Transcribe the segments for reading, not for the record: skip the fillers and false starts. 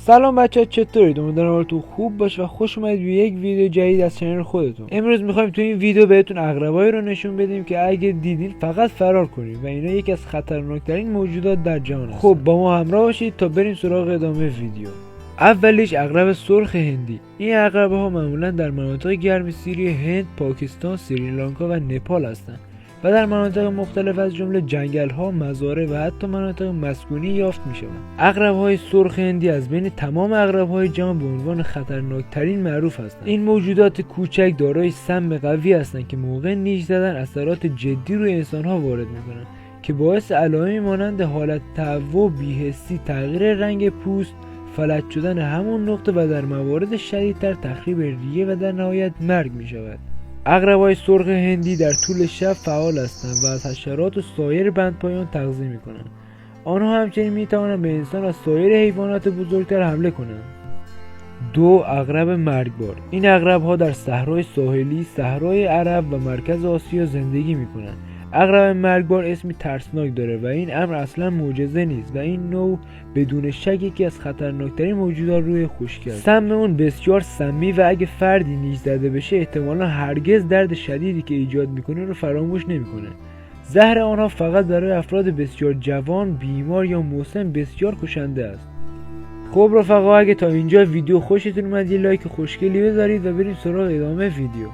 سلام بچه‌ها، چطورید؟ امیدوارم حالتون خوب باشه و خوش اومدید به یک ویدیو جدید از کانال خودتون. امروز می‌خوایم تو این ویدیو بهتون عقربایی رو نشون بدیم که اگه دیدین فقط فرار کنید و اینا یکی از خطرناکترین موجودات در جهان هستن. خب با ما همراه باشید تا بریم سراغ ادامه ویدیو. اولیش عقرب سرخ هندی. این عقرب‌ها معمولا در مناطق گرم سیری هند، پاکستان، سریلانکا و نپال هستند و در مناطق مختلف از جمله جنگل‌ها، مزارع و حتی مناطق مسکونی یافت می‌شوند. عقرب‌های سرخ هندی از بین تمام عقرب‌های جهان به عنوان خطرناکترین معروف هستند. این موجودات کوچک دارای سم قوی هستند که موقع نیش زدن اثرات جدی روی انسان‌ها وارد می‌کنند که باعث علائمی مانند حالت تهوع، بی‌حسی، تغییر رنگ پوست، فلج شدن همون نقطه و در موارد شدیدتر تخریب ریه و در نهایت مرگ می‌شود. عقرب‌های سرخ هندی در طول شب فعال هستند و از حشرات و سایر بندپایان تغذیه می‌کنند. آنها همچنین می‌توانند به انسان و سایر حیوانات بزرگتر حمله کنند. 2. عقرب مرگبار. این عقرب‌ها در صحرای ساحلی، صحرای عرب و مرکز آسیا زندگی می‌کنند. عقرب مرگبار اسمی ترسناک داره و این امر اصلا معجزه نیست و این نوع بدون شک یکی از خطرناکترین موجودات روی خشکی است. سم اون بسیار سمی و اگه فردی نیش زده بشه احتمالا هرگز درد شدیدی که ایجاد میکنه رو فراموش نمیکنه. زهر آنها فقط برای افراد بسیار جوان، بیمار یا مسن بسیار کشنده است. خب رفقا، اگه تا اینجا ویدیو خوشتون اومد یه لایک خوشگلی بذارید و بریم سراغ ادامه ویدیو.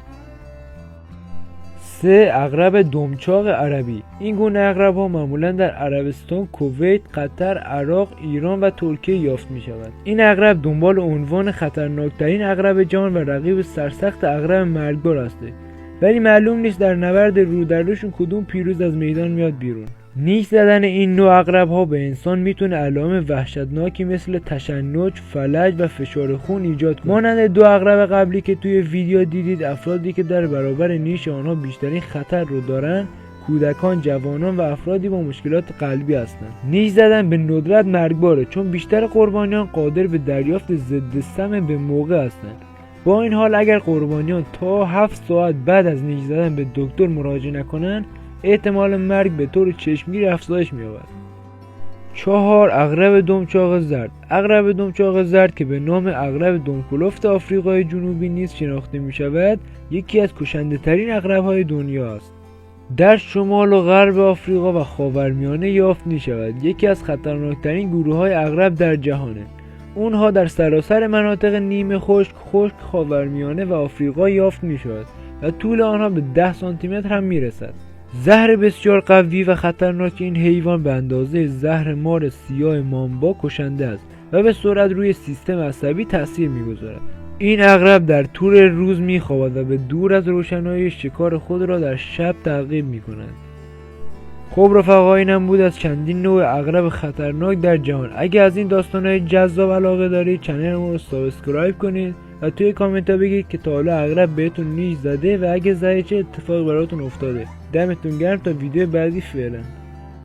3. عقرب دمچاق عربی. این گونه عقرب ها معمولا در عربستان، کویت، قطر، عراق، ایران و ترکیه یافت می شود. این عقرب دنبال عنوان خطرناکترین عقرب جهان و رقیب سرسخت عقرب مرگبار است، ولی معلوم نیست در نبرد رو در روشون کدوم پیروز از میدان میاد بیرون. نیش زدن این نوع عقرب ها به انسان میتونه علائم وحشتناکی مثل تشنج، فلج و فشار خون ایجاد کنه. مانند 2 عقرب قبلی که توی ویدیو دیدید، افرادی که در برابر نیش آنها بیشترین خطر رو دارن کودکان، جوانان و افرادی با مشکلات قلبی هستند. نیش زدن به ندرت مرگباره چون بیشتر قربانیان قادر به دریافت ضد سم به موقع هستند. با این حال اگر قربانیان تا 7 ساعت بعد از نیش زدن به دکتر مراجعه نکنند، احتمال مرگ به طور چشمگیری افزایش می‌یابد. 4. عقرب دمچاق زرد. عقرب دمچاق زرد که به نام عقرب دمکلفت آفریقای جنوبی نیز شناخته می‌شود، یکی از کشنده‌ترین عقرب‌های دنیا است. در شمال و غرب آفریقا و خاورمیانه یافت می‌شود. یکی از خطرناکترین گروه‌های عقرب در جهانه. اونها در سراسر مناطق نیمه خشک، خاورمیانه و آفریقا یافت می‌شود و طول آنها به 10 سانتیمتر هم می‌رسد. زهر بسیار قوی و خطرناک این حیوان به اندازه زهر مار سیاه مامبا کشنده است و به سرعت روی سیستم عصبی تاثیر می‌گذارد. این عقرب در طول روز می‌خوابد و به دور از روشنایی شکار خود را در شب تعقیب می‌کند. خب رفقا، اینم بود از چندین نوع عقرب خطرناک در جهان. اگه از این داستان‌های جذاب علاقه دارید چنلمون رو سابسکرایب کنید و توی کامنت ها بگید که تا حالا عقرب بهتون نیش زده و اگه زده چه اتفاقی براتون افتاده. دمتون گرم، تا ویدیو بعدی، فعلا.